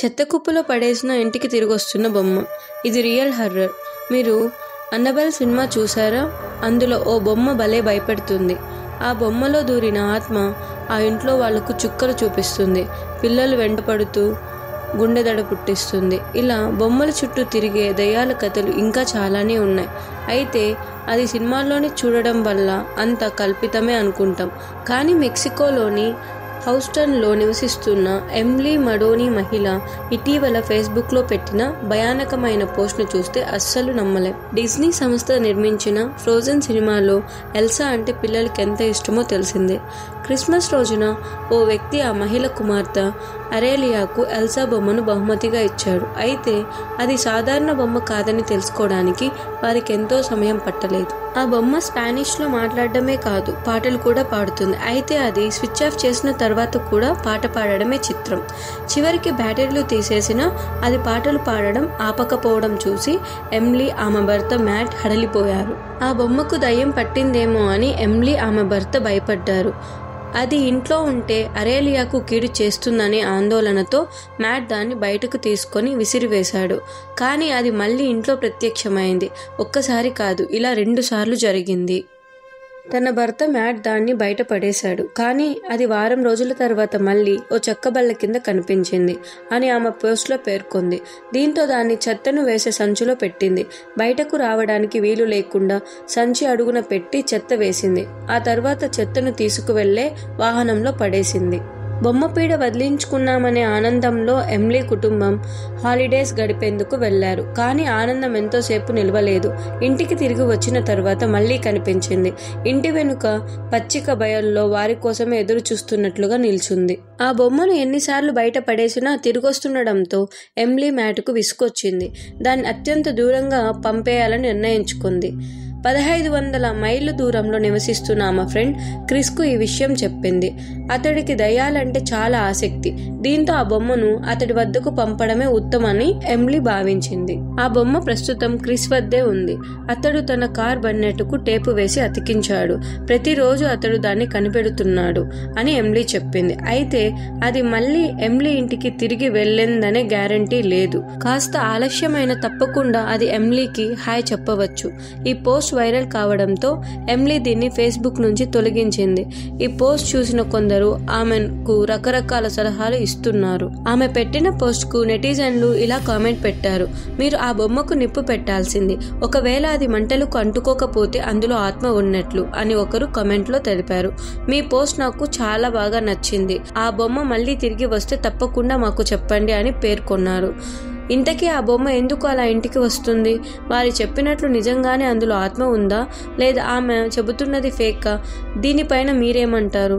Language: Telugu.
చెత్త కుప్పలో పడేసిన ఇంటికి తిరిగొస్తున్న బొమ్మ. ఇది రియల్ హర్రర్. మీరు అన్నబెల్ సినిమా చూసారా? అందులో ఓ బొమ్మ భలే భయపెడుతుంది. ఆ బొమ్మలో దూరిన ఆత్మ ఆ ఇంట్లో వాళ్లకు చుక్కలు చూపిస్తుంది. పిల్లలు వెంటపడుతూ గుండె దడ పుట్టిస్తుంది. ఇలా బొమ్మల చుట్టూ తిరిగే దయ్యాల కథలు ఇంకా చాలానే ఉన్నాయి. అయితే అది సినిమాల్లోనే చూడడం వల్ల అంత కల్పితమే అనుకుంటాం. కానీ మెక్సికోలోని హౌస్టన్లో నివసిస్తున్న ఎమ్లీ మడోనీ మహిళ ఇటీవల ఫేస్బుక్లో పెట్టిన భయానకమైన పోస్ట్ను చూస్తే అస్సలు నమ్మలేం. డిజ్నీ సంస్థ నిర్మించిన ఫ్రోజన్ సినిమాలో ఎల్సా అంటే పిల్లలకి ఎంత ఇష్టమో తెలిసిందే. క్రిస్మస్ రోజున ఓ వ్యక్తి ఆ మహిళ కుమార్తె అరేలియాకు ఎల్సా బొమ్మను బహుమతిగా ఇచ్చాడు. అయితే అది సాధారణ బొమ్మ కాదని తెలుసుకోవడానికి వారికి ఎంతో సమయం పట్టలేదు. ఆ బొమ్మ స్పానిష్లో మాట్లాడడమే కాదు, పాటలు కూడా పాడుతుంది. అయితే అది స్విచ్ ఆఫ్ చేసిన తర్వాత కూడా పాట పాడడమే చిత్రం. చివరికి బ్యాటరీలు తీసేసినా అది పాటలు పాడడం ఆపకపోవడం చూసి ఎమ్లీ ఆమె భర్త మ్యాట్ హడలిపోయారు. ఆ బొమ్మకు దయ్యం పట్టిందేమో అని ఎమ్లీ ఆమె భర్త భయపడ్డారు. అది ఇంట్లో ఉంటే అరేలియాకు కీడు చేస్తుందనే ఆందోళనతో మ్యాట్ దాన్ని బయటకు తీసుకొని విసిరివేశాడు. కానీ అది మళ్ళీ ఇంట్లో ప్రత్యక్షమైంది. ఒక్కసారి కాదు, ఇలా 2 సార్లు జరిగింది. తన భర్త మ్యాట్ దాన్ని బయట పడేశాడు. కానీ అది వారం రోజుల తర్వాత మళ్ళీ ఓ చెక్క బల్ల కింద కనిపించింది అని ఆమె పోస్ట్లో పేర్కొంది. దీంతో దాన్ని చెత్తను వేసే సంచిలో పెట్టింది. బయటకు రావడానికి వీలు లేకుండా సంచి అడుగున పెట్టి చెత్త వేసింది. ఆ తర్వాత చెత్తను తీసుకువెళ్లే వాహనంలో పడేసింది. బొమ్మ పీడ వదిలించుకున్నామనే ఆనందంలో ఎమ్లీ కుటుంబం హాలిడేస్ గడిపేందుకు వెళ్లారు. కానీ ఆనందం ఎంతోసేపు నిలవలేదు. ఇంటికి తిరిగి వచ్చిన తర్వాత మళ్లీ కనిపించింది. ఇంటి వెనుక పచ్చిక బయల్లో వారి కోసమే ఎదురు చూస్తున్నట్లుగా నిల్చుంది. ఆ బొమ్మను ఎన్నిసార్లు బయట పడేసినా తిరిగొస్తుండడంతో ఎమ్లీ మ్యాట్కు విసుకొచ్చింది. దాన్ని అత్యంత దూరంగా పంపేయాలని నిర్ణయించుకుంది. 1500 మైళ్ళు దూరంలో నివసిస్తున్న ఆమె ఫ్రెండ్ క్రిస్కు ఈ విషయం చెప్పింది. అతడికి దయ్యాలంటే చాలా ఆసక్తి. దీంతో ఆ బొమ్మను అతడి వద్దకు పంపడమే ఉత్తమని ఎమ్లీ భావించింది. ఆ బొమ్మ ప్రస్తుతం క్రిస్ వద్దే ఉంది. అతడు తన కార్ బన్నెట్కు టేపు వేసి అతికించాడు. ప్రతిరోజు అతడు దాన్ని కనిపెడుతున్నాడు అని ఎమ్లీ చెప్పింది. అయితే అది మళ్ళీ ఎమ్లీ ఇంటికి తిరిగి వెళ్ళిందనే గ్యారంటీ లేదు. కాస్త ఆలస్యమైన తప్పకుండా అది ఎమ్లీకి హాయ్ చెప్పవచ్చు. ఈ పోస్ట్ వైరల్ కావడంతో ఎమ్లీ దీన్ని ఫేస్బుక్ నుంచి తొలగించింది. ఈ పోస్ట్ చూసిన కొందరు ఆమెకు రకరకాల సలహాలు ఇస్తున్నారు. ఆమె పెట్టిన పోస్ట్ కు నెటిజన్లు ఇలా కామెంట్ పెట్టారు. మీరు ఆ బొమ్మకు నిప్పు పెట్టాల్సింది. ఒకవేళ అది మంటలకు అంటుకోకపోతే అందులో ఆత్మ ఉన్నట్లు అని ఒకరు కామెంట్ లో తెలిపారు. మీ పోస్ట్ నాకు చాలా బాగా నచ్చింది. ఆ బొమ్మ మళ్ళీ తిరిగి వస్తే తప్పకుండా మాకు చెప్పండి అని పేర్కొన్నారు. ఇంతకీ ఆ బొమ్మ ఎందుకు అలా ఇంటికి వస్తుంది? వారు చెప్పినట్లు నిజంగానే అందులో ఆత్మ ఉందా లేదా ఆమె చెబుతున్నది ఫేకా? దీనిపైన మీరేమంటారు?